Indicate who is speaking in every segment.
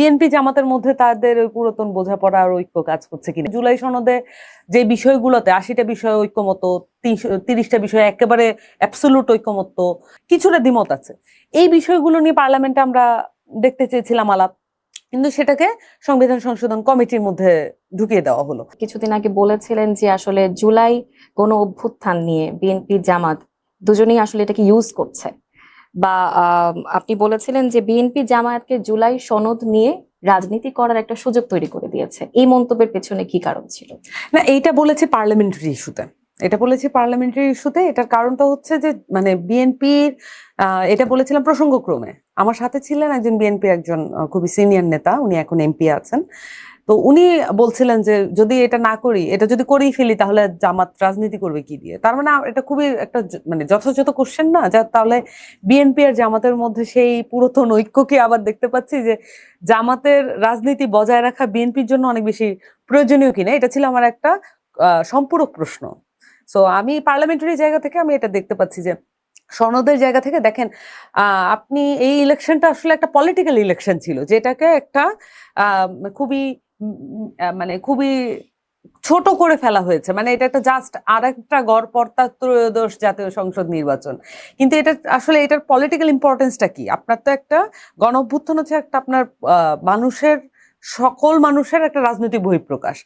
Speaker 1: BNP জামাতের মধ্যে তাদের ওই পুরাতন বোঝাপড়া আর ঐক্য কাজ করছে কিনা। জুলাই সনদে যে বিষয়গুলোতে 80টা বিষয় ঐক্যমত, 30টা বিষয় একেবারে অ্যাবসোলুট ঐক্যমত, কিছুটা দ্বিমত আছে। এই বিষয়গুলো নিয়ে পার্লামেন্টে আমরা দেখতে চেয়েছিলাম আলাপ, কিন্তু সেটাকে সংবিধান সংশোধন কমিটির মধ্যে ঢুকিয়ে দেওয়া হলো।
Speaker 2: কিছুদিন আগে বলেছিলেন যে আসলে জুলাই গণ অভ্যুত্থান নিয়ে বিএনপি জামাত দুজনেই আসলে এটাকে ইউজ করছে, বা আপনি বলেছিলেন যে বিএনপি জামায়াতকে জুলাই সনদ নিয়ে রাজনীতি করার একটা সুযোগ তৈরি করে দিয়েছে। এই মন্তব্যের পেছনে কি কারণ ছিল?
Speaker 1: না, এইটা বলেছে পার্লামেন্টারি ইস্যুতে। এটার কারণটা হচ্ছে যে মানে বিএনপির এটা বলেছিলাম প্রসঙ্গক্রমে। আমার সাথে ছিলেন একজন বিএনপি একজন খুবই সিনিয়র নেতা, উনি এখন এমপি আছেন। তো উনি বলছিলেন যে যদি এটা না করি, এটা যদি করেই ফেলি তাহলে জামাত রাজনীতি করবে কি দিয়ে। তার মানে এটা খুবই একটা মানে যথাযথ কোশ্চেন না, যা তাহলে বিএনপি আর জামাতের মধ্যে সেই পুরাতন ঐক্যকে আবার দেখতে পাচ্ছি যে জামাতের রাজনীতি বজায় রাখা বিএনপির জন্য অনেক বেশি প্রয়োজনীয় কিনা, এটা ছিল আমার একটা সম্পূরক প্রশ্ন। সো আমি পার্লামেন্টারি জায়গা থেকে আমি এটা দেখতে পাচ্ছি যে সনদের জায়গা থেকে দেখেন, আপনি এই ইলেকশনটা আসলে একটা পলিটিক্যাল ইলেকশন ছিল, যেটাকে একটা খুবই মানে খুবই ছোট করে ফেলা হয়েছে। মানে এটা একটা জাস্ট আর একটা গড়পড়তা ত্রয়োদশ জাতীয় সংসদ নির্বাচন, কিন্তু এটা আসলে এটার পলিটিক্যাল ইম্পর্টেন্সটা কি? আপনার তো একটা গণ অভ্যুত্থান হচ্ছে একটা আপনার সকল মানুষের একটা রাজনৈতিক বহিঃপ্রকাশ।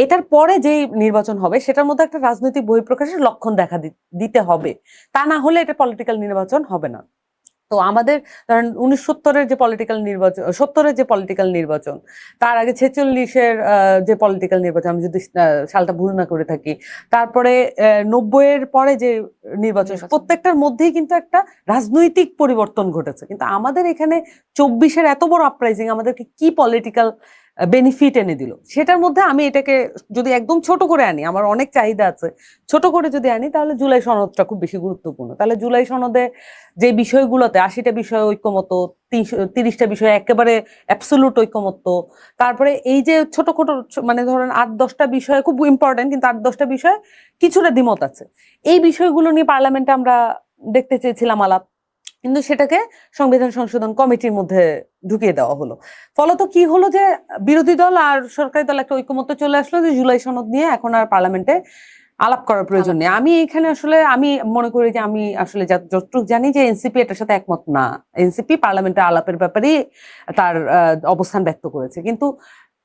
Speaker 1: এটার পরে যেই নির্বাচন হবে সেটার মধ্যে একটা রাজনৈতিক বহিঃপ্রকাশের লক্ষণ দেখা দিতে হবে, তা না হলে এটা পলিটিক্যাল নির্বাচন হবে না। তো আমাদের ধরেন 1970-এর যে পলিটিক্যাল নির্বাচন, 70-এর যে পলিটিক্যাল নির্বাচন, তার আগে 46-এর যে পলিটিক্যাল নির্বাচন, আমি যদি সালটা ভুল না করে থাকি, তারপরে 90-এর পরে যে নির্বাচন, প্রত্যেকটার মধ্যেই কিন্তু একটা রাজনৈতিক পরিবর্তন ঘটেছে। কিন্তু আমাদের এখানে 24-এর এত বড় আপরাইজিং আমাদেরকে কি পলিটিক্যাল বেনিফিট এনে দিল? সেটার মধ্যে আমি এটাকে যদি একদম ছোট করে আনি, আমার অনেক চাহিদা আছে, ছোট করে যদি আনি তাহলে জুলাই সনদটা খুব বেশি গুরুত্বপূর্ণ। তাহলে জুলাই সনদে যে বিষয়গুলোতে 80টা বিষয় ঐক্যমত, 30টা বিষয় একেবারে অ্যাবসোলুট ঐক্যমত, তারপরে এই যে ছোট ছোট মানে ধরেন 8-10টা বিষয় খুব ইম্পর্টেন্ট, কিন্তু 8-10টা বিষয় কিছুটা দ্বিমত আছে। এই বিষয়গুলো নিয়ে পার্লামেন্টে আমরা দেখতে চেয়েছিলাম আলাপ, কিন্তু সেটাকে সংবিধান সংশোধন কমিটির মধ্যে ঢুকিয়ে দেওয়া হলো। ফলত কি হলো যে বিরোধী দল আর সরকারি দল একটা ঐকমত্যে চলে আসলো যে জুলাই সনদ নিয়ে এখন আর পার্লামেন্টে আলাপ করার প্রয়োজন নেই। আমি এখানে আসলে আমি মনে করি যে আমি আসলে যতটুকু জানি যে এনসিপি এটার সাথে একমত না। এনসিপি পার্লামেন্টে আলাপের ব্যাপারে তার অবস্থান ব্যক্ত করেছে, কিন্তু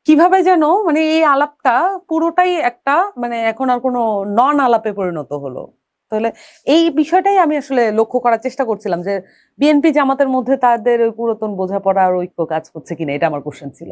Speaker 1: কিভাবে যেন মানে এই আলাপটা পুরোটাই একটা মানে এখন আর কোনো নন আলাপে পরিণত হলো। তাহলে এই বিষয়টাই আমি আসলে লক্ষ্য করার চেষ্টা করছিলাম যে বিএনপি জামাতের মধ্যে তাদের ওই পুরাতন বোঝাপড়া আর ঐক্য কাজ করছে কিনা, এটা আমার কোশ্চেন ছিল।